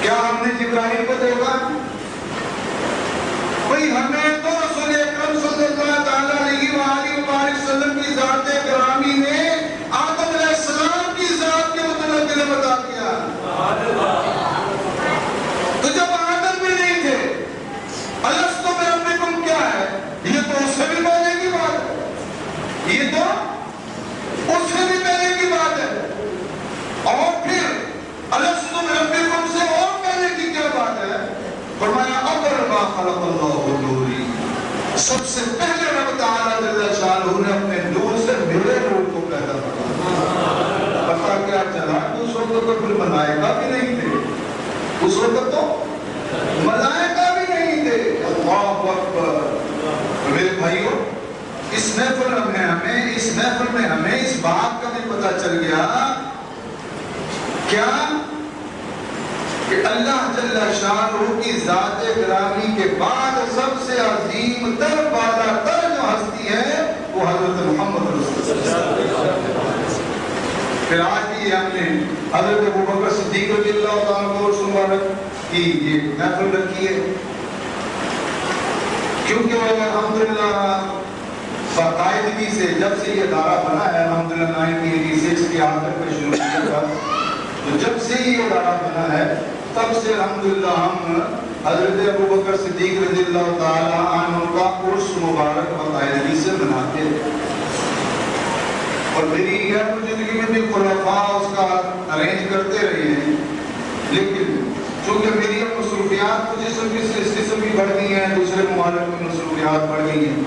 کیا ہم نے جبرائیل کو دیکھا؟ بھئی ہمیں تو رسول اکرم صلی اللہ تعالیٰ علیہ وآلہ وسلم کی ذات گرامی نے آدم علیہ السلام کی ذات کے متعلق نے بتا دیا. تو جب آدم بھی نہیں تھے، الستو بربکم کیا ہے؟ یہ تو اس سے بھی پہلے کی بات ہے. یہ تو اس سے بھی پہلے کی بات ہے. اور پھر الستو بربکم سے اور پہلے کی کیا بات ہے؟ فرمایا اول ما خلق اللہ نوری، سب سے پہلے رب تعالیٰ جل شانہ نے اپنے نور سے میرے نور کو پیدا کیا. پتہ کیا چلا کہ اس وقت تو پھر ملائکہ بھی نہیں تھے، اس وقت تو ملائکہ بھی نہیں تھے. اللہ اکبر. میرے بھائیو، اس محفل میں ہمیں اس بات کا بھی پتہ چل گیا کیا کہ اللہ جل شانہ کی ذات گرامی کے بعد سب سے عظیم تر بالا تر جو ہستی ہے وہ حضرت محمد رسول اللہ. پھر آج بھی ہم نے حضرت ابوبکر صدیق رضی اللہ تعالیٰ کو مبارک کی یہ محفل رکھی ہے، کیونکہ وہ الحمدللہ باقاعدگی سے جب سے یہ ادارہ بنا ہے، الحمدللہ 1986 کے آخر میں شروع کیا تھا، تو جب سے یہ ادارہ بنا ہے تب سے الحمدللہ ہم حضرت ابوبکر صدیق رضی اللہ تعالیٰ عنہ کا عرس مبارک باقاعدگی سے مناتے ہیں. اور میری غیر موجودگی میں بھی خلفاء اس کا ارینج کرتے رہے ہیں، لیکن چونکہ میری اب مصروفیات کچھ اس قسم کی بڑھ گئی ہیں، دوسرے ممالک میں مصروفیات بڑھ گئی ہیں،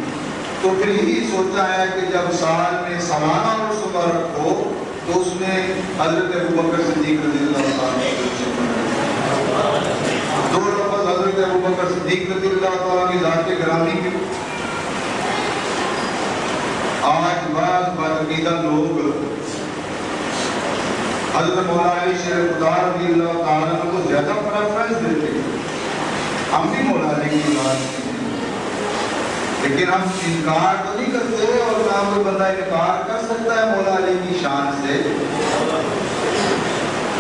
تو پھر یہی سوچا ہے کہ جب سال میں سالانہ عرس مبارک ہو تو اس میں حضرت ابوبکر صدیق رضی اللہ تعالیٰ دو لفظ حضرت ابوبکر صدیق رضی اللہ تعالیٰ کی ذات گرامی کی. آج بعض بدعقیدہ لوگ حضرت مولا علی شیر خدا رضی اللہ تعالیٰ کو زیادہ پریفرنس دیتے ہیں. ہم بھی مولا علی کی بات کرتے ہیں، لیکن ہم انکار تو نہیں کرتے، اور نہ کوئی بندہ انکار کر سکتا ہے مولا علی کی شان سے.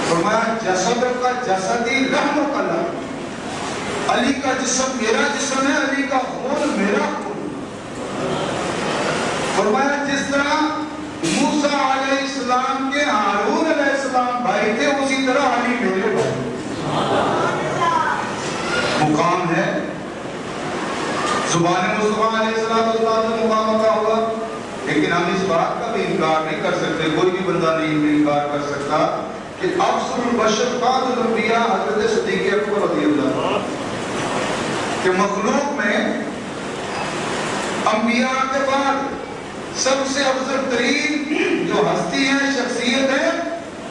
فرمایا جسد کا جسدی رحم کا لحم، علی کا جسم میرا جسم ہے، علی کا خون میرا خون. فرمایا جس طرح موسیٰ علیہ السلام کے ہارون علیہ السلام بھائی تھے، اسی طرح علی میرے بھائی. مقام ہے زبان مصطفیٰ علیہ السلام مقام کا ہوگا، لیکن ہم اس بات کا بھی انکار نہیں کر سکتے، کوئی بھی بندہ نہیں انکار کر سکتا کہ افضل البشر بعد الانبیاء حضرت صدیق اکبر رضی اللہ عنہ کہ مخلوق میں انبیاء کے بعد سب سے افضل ترین جو ہستی ہے، شخصیت ہے،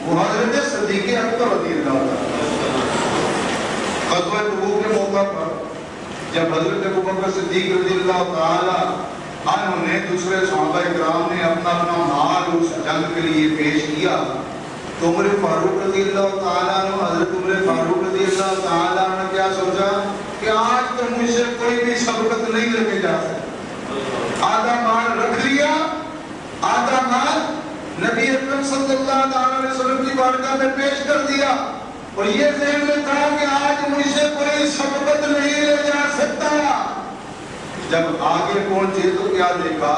وہ حضرت صدیق اکبر رضی اللہ عنہ. غزوہ تبوک کے موقع پر جب حضرت ابوبکر صدیق رضی اللہ تعالی عنہ نے دوسرے صحابہ کرام نے اپنا مال اس جنگ کے لیے پیش کیا، تو عمر فاروق رضی اللہ تعالیٰ عنہ حضرت عمر فاروق رضی اللہ تعالیٰ عنہ نے کیا سوچا کہ آج تو مجھ سے کوئی بھی سبقت نہیں لے کے جا سکتا. آدھا مال رکھ لیا، آدھا مال نبی اکرم صلی اللہ علیہ وسلم کی بارگاہ میں پیش کر دیا، اور یہ ذہن میں تھا کہ آج مجھ سے کوئی سبقت نہیں لے جا سکتا. جب آگے پہنچے تو کیا دیکھا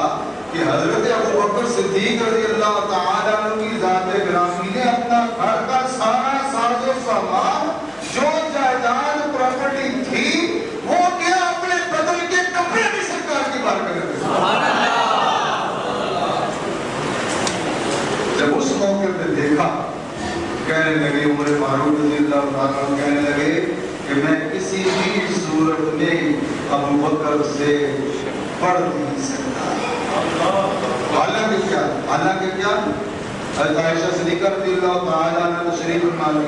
کہ حضرت ابوبکر صدیق رضی اللہ تعالیٰ عنہ کی ذات گرامی نے اپنا گھر کا سارا ساز و سامان، جو جائیداد پراپرٹی تھی، وہ کیا اپنے بدن کے کپڑے بھی سرکار کی بارگاہ میں پیش کیے. جب اس موقع پہ دیکھا، کہنے لگے عمر فاروق رضی اللہ تعالیٰ عنہ کہنے لگے کہ میں کسی بھی صورت میں ابوبکر سے پڑھ نہیں سکتا. حالانکہ کیا حضرت عائشہ صدیقہ رضی اللہ تعالیٰ عنہ تشریف فرما لی،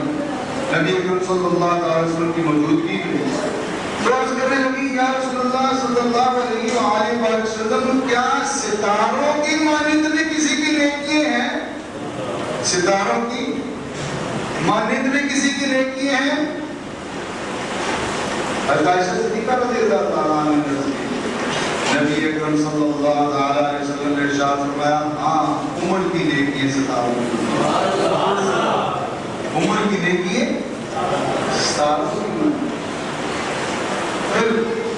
نبی اکرم صلی اللہ علیہ وسلم کی موجودگی میں تو عرض کرنے لگی یا رسول اللہ صلی اللہ علیہ وآلہ وسلم، کیا ستاروں کی مانند میں کسی کی نیکیاں ہیں؟ ستاروں کی مانند میں کسی کی نیکیاں ہیں؟ حضرت عائشہ صدیقہ رضی اللہ تعالیٰ عنہ نے نبی اکرم صلی اللہ علیہ وسلم نے ارشاد فرمایا، ہاں عمر کی نیکی ہے ستاروں کی. عمر کی نیکی ہے سالوں کی. پھر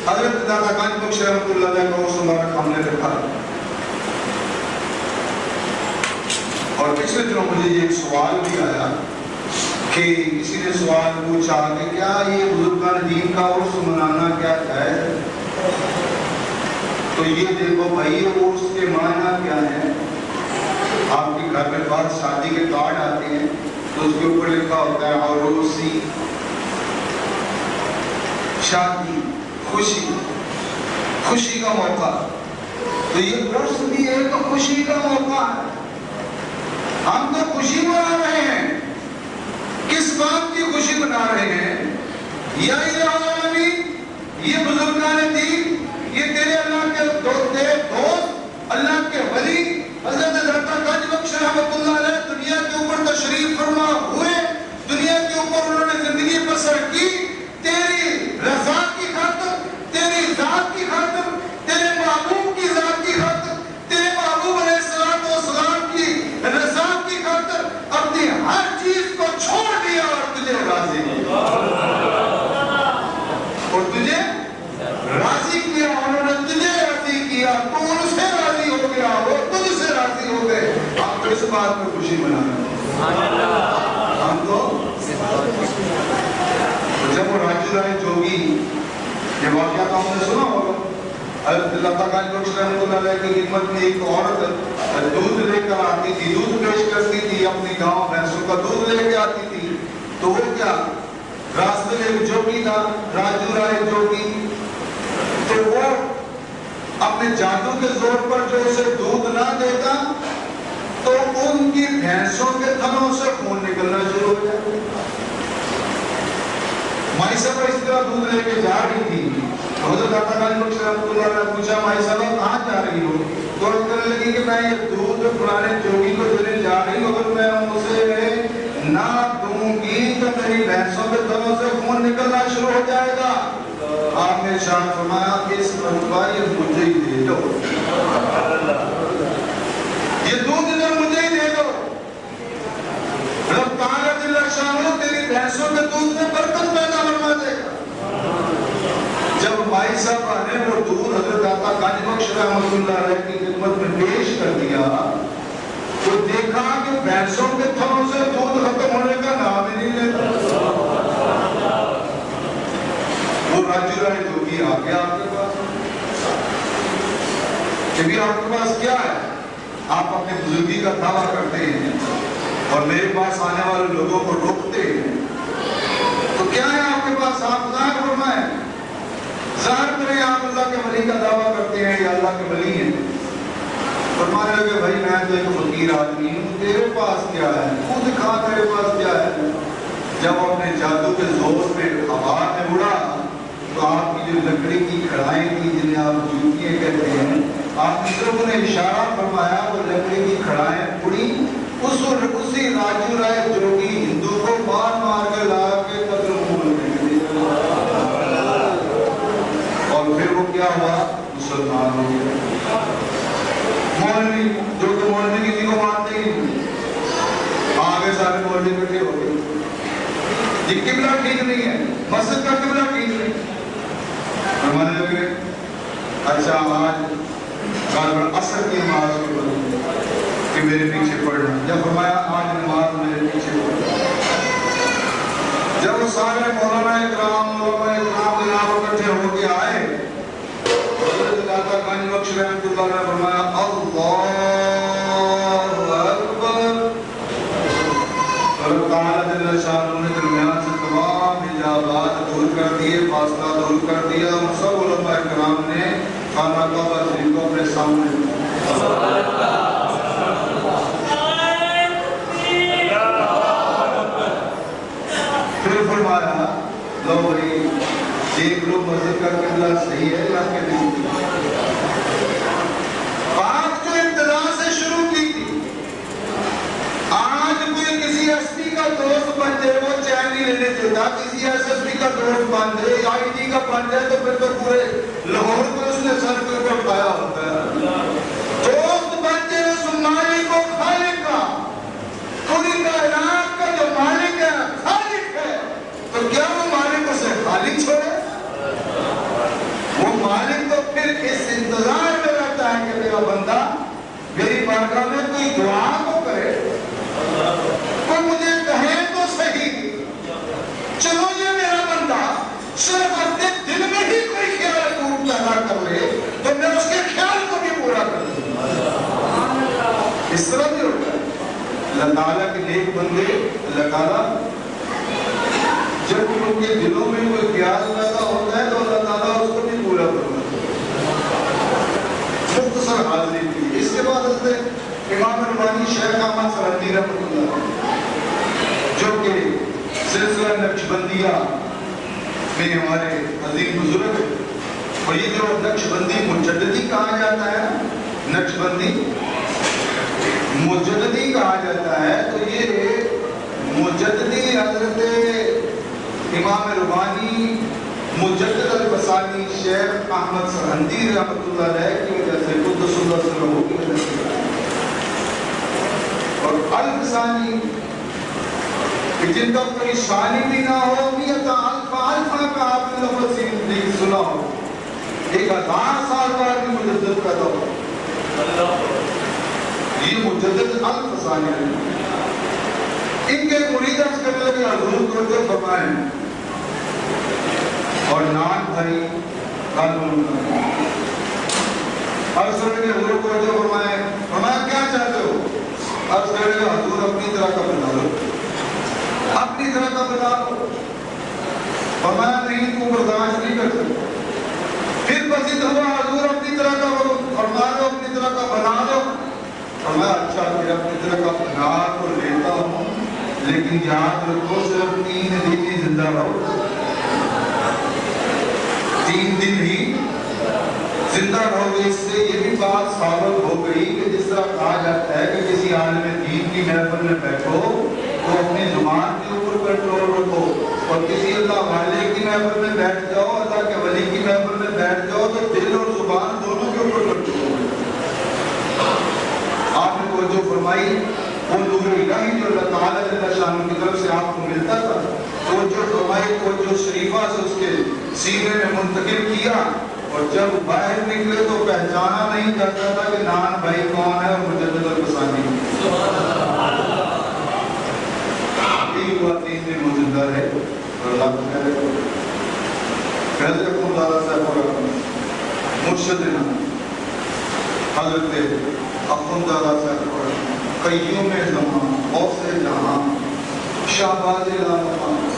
حضرت دادا گنج بخش رحمۃ اللہ علیہ کو اس مبارک ہم نے دیکھا. اور پچھلے دنوں مجھے یہ ایک سوال بھی آیا کہ کسی نے سوال پوچھا کہ کیا یہ بزرگان دین کا عرس منانا کیا جائز ہے؟ تو یہ دیکھو بھائی عرس کے معنی کیا ہے. آپ کے گھر میں بعد شادی کے کارڈ آتے ہیں تو اس کے اوپر لکھا ہوتا ہے عروسی، شادی، خوشی، خوشی کا موقع. تو یہ عرس بھی ایک خوشی کا موقع ہے. ہم تو خوشی منا رہے ہیں. کس بات کی خوشی منا رہے ہیں؟ یا الہ العالمین، یہ بزرگان دین، یہ تیرے اللہ کے دوست، اللہ کے ولی حضرت داتا گنج بخش رحمۃ اللہ علیہ دنیا کے اوپر تشریف فرما ہوئے. دنیا کے اوپر انہوں نے زندگی بسر کی تیری رضا کی خاطر، تیری ذات کی خاطر، تیرے محبوب کی ذات کی خاطر، تیرے محبوب علیہ السلام کی رضا کی خاطر اپنی ہر چیز کو چھوڑ دیا اور تجھے راضی کیا. اور تجھے راضی کیا، انہوں نے تجھے راضی کیا، تو ان سے راضی ہو گیا، وہ تجھ سے راضی ہو گئے. آپ کو اس بات میں خوشی منانا. ہم تو جب وہ راجو رائے جوگی، یہ واقعہ تو ہم نے سنا ہوگا، حضرت داتا گنج بخش رحمۃ اللہ علیہ کی خدمت میں ایک عورت دودھ لے کر آتی تھی، دودھ پیش کرتی تھی، اپنی گاؤں بھینسوں کا دودھ لے کے آتی تھی. تو وہ کیا راستے میں ایک جوگی تھا، راجو رائے جوگی، تو وہ اپنے جادو کے زور پر جو اسے دودھ نہ دیتا تو ان کی بھینسوں کے تھنوں سے خون نکلنا شروع ہو جاتا. مائی صاحب اس طرح دودھ لے کے جا رہی تھی. حضرت داتا گنج بخش رحمۃ اللہ علیہ نے پوچھا مائی صاحب کہاں جا رہی ہو؟ تو عرض کرنے لگی کہ میں یہ دودھ پرانے جوگی کو دینے جا رہی ہوں، اگر میں اسے نہ دوں گی تو میری بھینسوں کے تھنوں سے خون نکلنا شروع ہو جائے گا. آپ نے ارشاد فرمایا کہ اس مرتبہ یہ مجھے ہی دے دو، یہ دودھ ادھر مجھے ہی دے دو. رب تعالیٰ جل شانہ تیری بھینسوں کے دودھ میں برکت پیدا فرما دے گا. جب مائی صاحب نے وہ دودھ حضرت داتا گنج بخش رحمۃ اللہ علیہ کی خدمت میں پیش کر دیا تو دیکھا کہ بھینسوں کے تھنوں سے دودھ ختم ہونے کا نام ہی نہیں لیتا. وہ راجو رائے جوگی آ گیا آپ کے پاس کہ آپ کے پاس کیا ہے؟ آپ اپنے بزرگی کا دعویٰ کرتے ہیں اور میرے پاس آنے والے لوگوں کو روکتے ہیں، تو کیا ہے آپ کے پاس؟ آپ ظاہر فرمائیں، ظاہر کریں. آپ اللہ کے ولی کا دعویٰ کرتے ہیں یا اللہ کے ولی ہیں. فرمانے لگے بھائی میں تو ایک فقیر آدمی ہوں، تیرے پاس کیا ہے؟ خود دکھا تیرے پاس کیا ہے. جب اپنے جادو کے زور پہ ہوا میں اڑا تو آپ کی جو لکڑی کی کھڑائیں تھی جنہیں آپ جوتیاں کہتے ہیں، آپ نے صرف انہیں اشارہ فرمایا، وہ لکڑی کی کھڑائیں اڑی. اسی راجو رائے جوگی ہندو کو مار مار کے لا کے قتل ہوا. اور پھر وہ کیا ہوا؟ مسلمان ہو گیا. مولوی جو کہ مولوی کسی کو مانتے ہی نہیں، آگے سارے مولوی بیٹھے ہو گئے. یہ قبلہ ٹھیک نہیں ہے، مسجد کا قبلہ ٹھیک نہیں. فرمانے لگے اچھا آج کل عصر کی نماز کو بولو کہ میرے پیچھے پڑھنا. جب فرمایا آج نماز میرے پیچھے پڑھنا، جب وہ سارے مولانا اکرام جناب اکٹھے ہو کے آئے، حضرت داتا گنج بخش رحمۃ اللہ علیہ نے فرمایا اللہ اکبر. اللہ تعالیٰ جل شانہ نے درمیان سے تمام حجابات دور کر دیے، فاصلہ دور کر دیا. سب علماء اکرام نے خانہ کعبہ شریف کو اپنے سامنے پھر فرمایا لو بھائی دیکھ لو مسجد کا قبلہ صحیح ہے یا کہ نہیں. بات جو ابتدا سے شروع کی تھی، آج کوئی کسی ہستی کا دوست بن جائے وہ چین نہیں لینے دیتا. کسی ایس ایس پی کا دوست بن جائے، آئی ٹی کا بن جائے تو پھر تو پورے لاہور کو اس نے سر کے اوپر اٹھایا ہوتا ہے. دوست بن جائے اس مالک کو خالق کا، پوری کائنات کا جو مالک ہے خالق ہے، تو کیا وہ لیکن اس انتظار میں رہتا ہے کہ میرا بندہ میری بارگاہ میں کوئی دعا تو کرے، کوئی مجھے کہے تو صحیح۔ چلو یہ میرا بندہ صرف اپنے دل میں ہی کوئی خیال خوب پیدا کر لے تو میں اس کے خیال کو بھی پورا کر دوں۔ اس طرح بھی ہوتا ہے اللہ تعالیٰ کے نیک بندے، اللہ تعالیٰ جب ان کے دلوں میں کوئی خیال پیدا ہوتا ہے تو اللہ تعالیٰ اس کو بھی پورا کرتا ہے۔ مختصر حاضری کی اس کے بعد حضرت امام ربانی شیخ احمد سرہندی رحمۃ اللہ جو کہ سلسلہ نقشبندیہ میں ہمارے عظیم بزرگ ہیں، اور یہ جو نقشبندی مجددی کہا جاتا ہے، نقشبندی مجددی کہا جاتا ہے، تو یہ مجددی حضرت امام ربانی مجدد الفسانی شیخ احمد سرہندی رحمۃ اللہ علیہ کی وجہ سے، قدس اللہ سرہو کی وجہ سے، اور الفسانی کہ جن کا کوئی ثانی بھی نہ ہو، میتا الفا کا آپ نے لفظ سنا ہو، 1000 سال بعد بھی مجدد پیدا ہو، یہ مجدد الفسانی ہے۔ ان کے مرید عرض کرنے لگے حضور کو جو فرمائیں اور نان بھائی قانون عرض کرنے لگے حضور کو جو فرمایا کیا چاہتے ہو؟ عرض کرنے لگے حضور اپنی طرح کا بنا لو، اپنی طرح کا بنا لو۔ فرمایا نہیں کو برداشت نہیں کر سکتے۔ پھر بسید ہوا حضور اپنی طرح کا فرما لو، اپنی طرح کا بنا لو۔ فرمایا اچھا پھر اپنی طرح کا بنا تو لیتا ہوں، لیکن یاد رکھو صرف 3 دن ہی زندہ رہو، 3 دن ہی زندہ رہو گے۔ اس سے یہ بھی بات ثابت ہو گئی کہ جس طرح کہا جاتا ہے کہ کسی عالم دین کی محفل میں بیٹھو تو اپنی زبان کے اوپر کنٹرول رکھو، اور کسی اللہ والے کی محفل میں بیٹھ جاؤ، اللہ کے ولی کی محفل میں بیٹھ جاؤ تو دل اور زبان دونوں کے اوپر کنٹرول رکھو۔ آپ نے توجہ فرمائی، وہ نور الہی جو اللہ تعالیٰ جل شانہ کی طرف سے آپ کو ملتا تھا، توجہ فرمائی، توجہ شریفہ سے اس کے سینے میں منتقل کیا، اور جب باہر نکلے تو پہچانا نہیں جاتا تھا کہ نان بھائی کون ہے اور مجدد الفسانی یہی ہوا 3 دن وہ زندہ رہے، اور اللہ کو کہہ رہے فیض اکرم دادا صاحب اور مرشدنا حضرت اخوند دادا صاحب اور قیوم زمان، غوث جہاں، شہباز لامکان،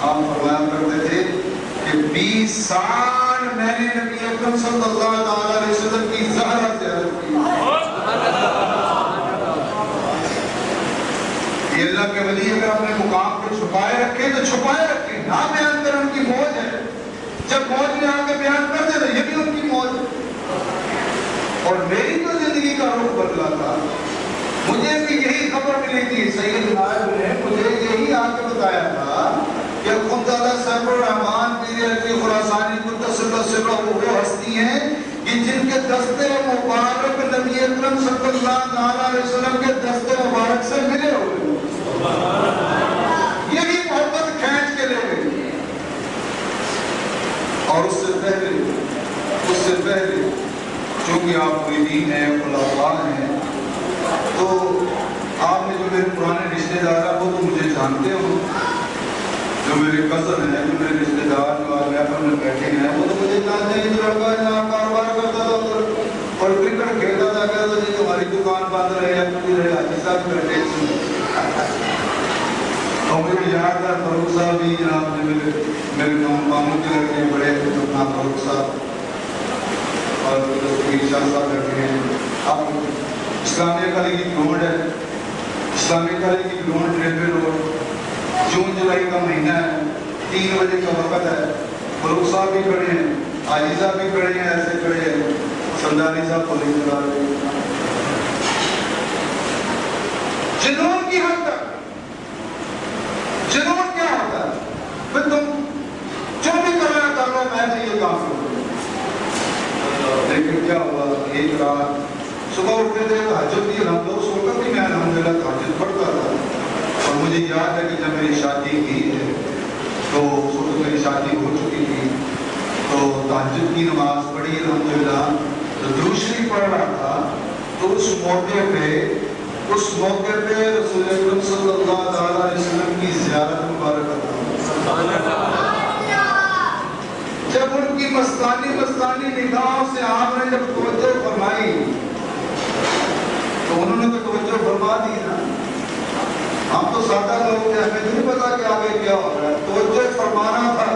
آپ فرمایا کرتے تھے کہ 20 سال میں نے نبی اکرم صلی اللہ علیہ وسلم کی زہرہ زیارت کی۔ یہ اللہ کے ولی اگر اپنے مقام کو چھپائے رکھے تو چھپائے رکھے، نہ بیان کر ان کی موج ہے، جب موج میں آ کے بیان کر دے تو یہ بھی ان کی موج ہے۔ اور میری تو زندگی کا رخ بدلا تھا، مجھے بھی یہی خبر ملی تھی، سید نائب نے مجھے یہی آ کے بتایا تھا کہ خدادہ صاحب الرحمان پیر علی خراسانی قدس اللہ سرہ وہ ہستی ہیں کہ جن کے دست مبارک نبی اکرم صلی اللہ علیہ وسلم کے دست مبارک سے ملے ہوئے، یہی محبت کھینچ کے لے گئی۔ اور اس سے پہلے چونکہ آپ مریدین ہیں، خلفاء ہیں، تو آپ نے جو میرے پرانے رشتے دار ہیں وہ تو مجھے جانتے ہو، جو میرے کزن ہیں، جو میرے رشتے دار جو آج محفل میں بیٹھے ہیں وہ تو مجھے جانتے ہیں۔ جو لڑکا یہاں کاروبار کرتا تھا اور کرکٹ کھیلتا تھا، کہتا تھا جی تمہاری دکان بند رہے یا کچھ رہے، حاجی صاحب کا ٹیکس۔ اور مجھے یاد ہے فاروق صاحب بھی جناب نے میرے ماموں کے لڑکے بڑے اپنا فاروق صاحب اور شاہ صاحب بیٹھے ہیں۔ اب اسلامیہ کالج کی گراؤنڈ ہے، اسلامیہ کالج کی گراؤنڈ ریلوے روڈ، جون جولائی کا مہینہ ہے، 3 بجے کا وقت ہے، فاروق صاحب بھی کھڑے ہیں، حاجی صاحب بھی کھڑے ہیں، ایسے کھڑے ہیں، سندانی صاحب پولیس چلا رہے ہیں۔ جنون کی حد تک، جنون کیا ہوتا ہے؟ پھر تم جو بھی کرنا کر لو، میں سے یہ کام کروں۔ لیکن کیا ہوا، ایک رات صبح اٹھتے تھے تہجد کی، ہم لوگ سو کر بھی میں الحمدللہ تہجد پڑھتا تھا، اور مجھے یاد ہے کہ جب میری شادی کی ہے تو میری شادی ہو چکی تھی تو تہجد تہجد کی نماز پڑھی الحمدللہ، تو درود شریف پڑھ رہا تھا، تو اس موقع پہ رسول اکرم صلی اللہ علیہ وسلم کی زیارت مبارکہ تھا۔ جب ان کی مستانی نگاہوں سے آپ نے جب توجہ فرمائی تو انہوں نے تو توجہ فرما دی نا۔ ہم تو سادہ لوگ ہیں، ہمیں نہیں پتا کہ آگے کیا ہو رہا ہے، توجہ فرمانا تھا،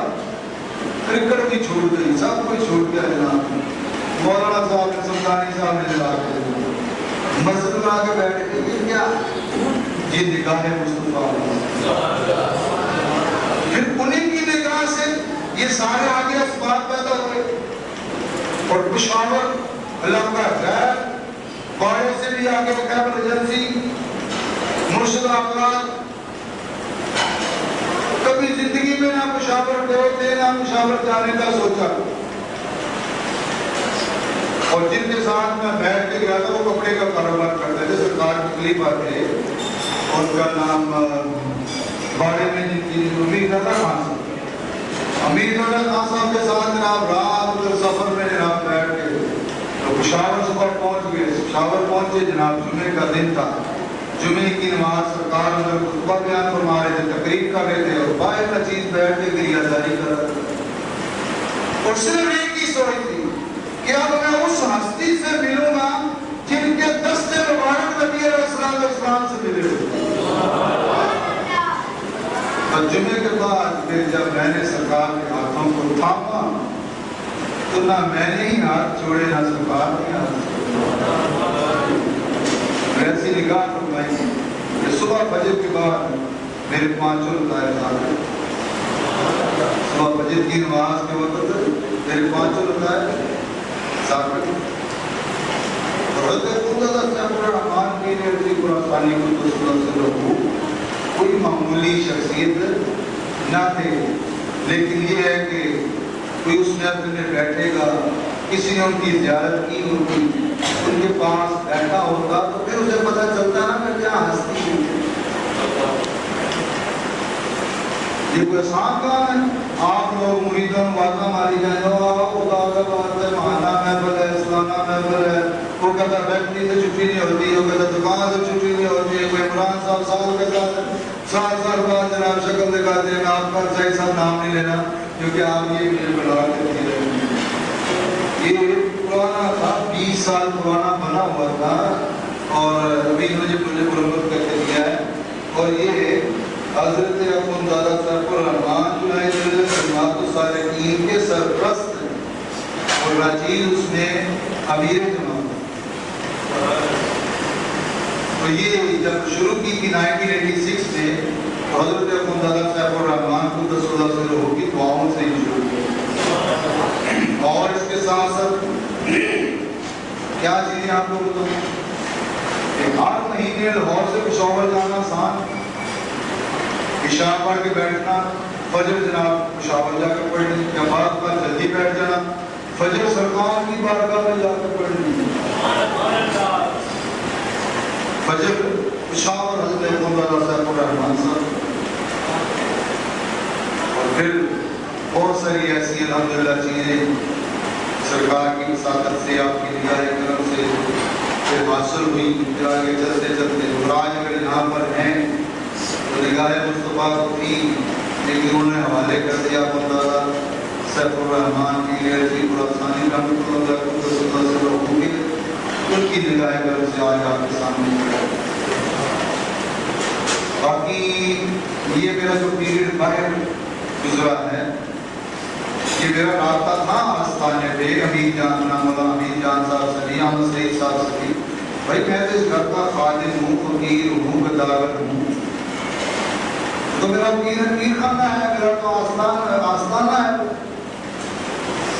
کرکٹ بھی چھوڑ گئی، سب کچھ چھوٹ گیا جناب۔ مولانا صاحب نے سلطانی صاحب نے جلا کے مسجد میں آ کے بیٹھ کے یہ کیا، یہ نگاہ مصطفیٰ، پھر انہیں کی نگاہ سے یہ سارے آگے اسباب پیدا ہوئے، اور پشاور اللہ کا غیر باڑے سے بھی آگے خیبر ایجنسی، مرشد آباد، کبھی زندگی میں نہ پشاور گئے تھے نہ پشاور جانے کا سوچا، اور جن کے ساتھ میں بیٹھ کے گیا تھا وہ کپڑے کا کاروبار کرتے تھے، سرکار کی کلیپ آتے، ان کا نام باڑے میں جن کی امیر رضا خان صاحب، امیر رضا خان صاحب کے ساتھ جناب رات ادھر سفر میں جناب بیٹھ کے تو پشاور صبح پہنچ گئے، پشاور پہنچے جناب، جمعے کا دن تھا، جمعے کی نماز سرکار اندر خطبہ بیان فرما رہے تھے، تقریر کر رہے تھے، اور باہر چیز بیٹھ کے گریہداری کر رہے تھے، اور صرف ایک ہی سوچ تھی کہ اب میں اس ہستی سے ملوں گا جن کے دست مبارک نبی علیہ السلام سے ملے۔ اور جمعے کے بعد پھر جب میں نے سرکار کے ہاتھوں کو تھاما تو نہ میں نے ہی ہاتھ چھوڑے نہ سرکار نے ہاتھ، ایسی نگاہ فرمائی کہ صبح فجر کے بعد میرے پانچوں لطائے تھے، صبح فجر کی نماز کے وقت میرے پانچوں لطائے ساتھ، حضرت خدا الرحمن کی نعمتی قرآن کو تو کوئی معمولی شخصیت نہ تھے، لیکن یہ ہے کہ کوئی اس محفل میں بیٹھے گا، کسی نے ان کی زیارت کی ہوتی، ان کے پاس بیٹھا ہوتا تو پھر اسے پتہ چلتا نا کہ کیا ہستی ہے۔ یہ کوئی آسان کام ہے؟ آپ لوگ مریدوں واقعہ ماری جائیں خدا کا بات ہے، ماہانہ محفل ہے، سالانہ محفل ہے، وہ کہتا فیکٹری سے چھٹی نہیں ہوتی، وہ کہتا دکان سے چھٹی نہیں ہوتی، کوئی عمران صاحب سال کے سال بعد جناب شکل دکھاتے ہیں، آپ کا صحیح صاحب نام نہیں لینا کیونکہ آپ یہ مجھے بلا کرتی رہے۔ یہ پرانا تھا، 20 سال پرانا بنا ہوا تھا، اور ابھی مجھے مرمت کر کے دیا ہے، اور یہ حضرت اخوندزادہ سیف الرحمن جنید جماعت الصالحین کے سرپرست ہیں، اور راجیل اس میں امیر جماعت۔ تو یہ جب شروع کی تھی 1986 میں، حضرت اخوندزادہ سیف الرحمن کو قدس سے روح کی دعاؤں سے ہی شروع کیا، اور اس کے ساتھ ساتھ کیا چیزیں آپ کو بتاؤں کہ ہر مہینے لاہور سے پشاور جانا آسان، عشاء پڑھ کے بیٹھنا، فجر جناب پشاور جا کے پڑھنی، یا بعد کا جلدی بیٹھ جانا، فجر سرکار کی بارگاہ میں جا کے پڑھنی، فجر پشاور حضرت اخوندزادہ سیف الرحمن صاحب، اور پھر بہت ساری ایسی الحمدللہ چیزیں سرکار کی وساطت سے، آپ کی نگاہ کرم سے پھر حاصل ہوئی، پھر آگے چلتے چلتے آج اگر یہاں پر ہیں تو نگاہ مصطفیٰ کو تھی، لیکن انہوں نے حوالے کر دیا اخوندزادہ سیف الرحمن کی لیرزی خراسانی رحمۃ اللہ سے لوگوں کی، ان کی نگاہ کرم سے آج آپ کے سامنے۔ باقی یہ میرا جو پیریڈ باہر گزرا ہے، یہ میرا رابطہ تھا آستانے پہ امیر جان، مولا امیر جان صاحب سے بھی، احمد سعید صاحب سے بھی، بھائی میں تو اس گھر کا خادم ہوں، فقیر ہوں، گداگر ہوں، تو میرا پیر خانہ ہے، میرا تو آستانہ ہے۔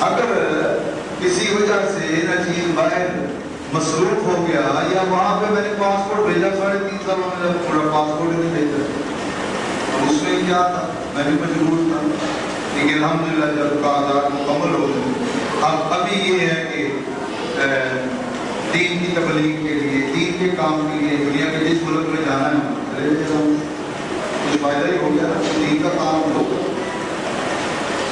اگر کسی وجہ سے نہ چیز باہر مصروف ہو گیا، یا وہاں پہ میں نے پاسپورٹ بھیجا 3.5 سال میں پورا پاسپورٹ نہیں بھیجا، اس میں کیا تھا، میں بھی مجبور تھا، لیکن الحمدللہ جب کاغذات مکمل ہو گئے، ابھی یہ ہے کہ دین کی تبلیغ کے لیے، دین کے کام کے لیے دنیا کے جس ملک میں جانا ہے، کچھ فائدہ ہی ہو گیا، دین کا کام ہوگا۔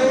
2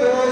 2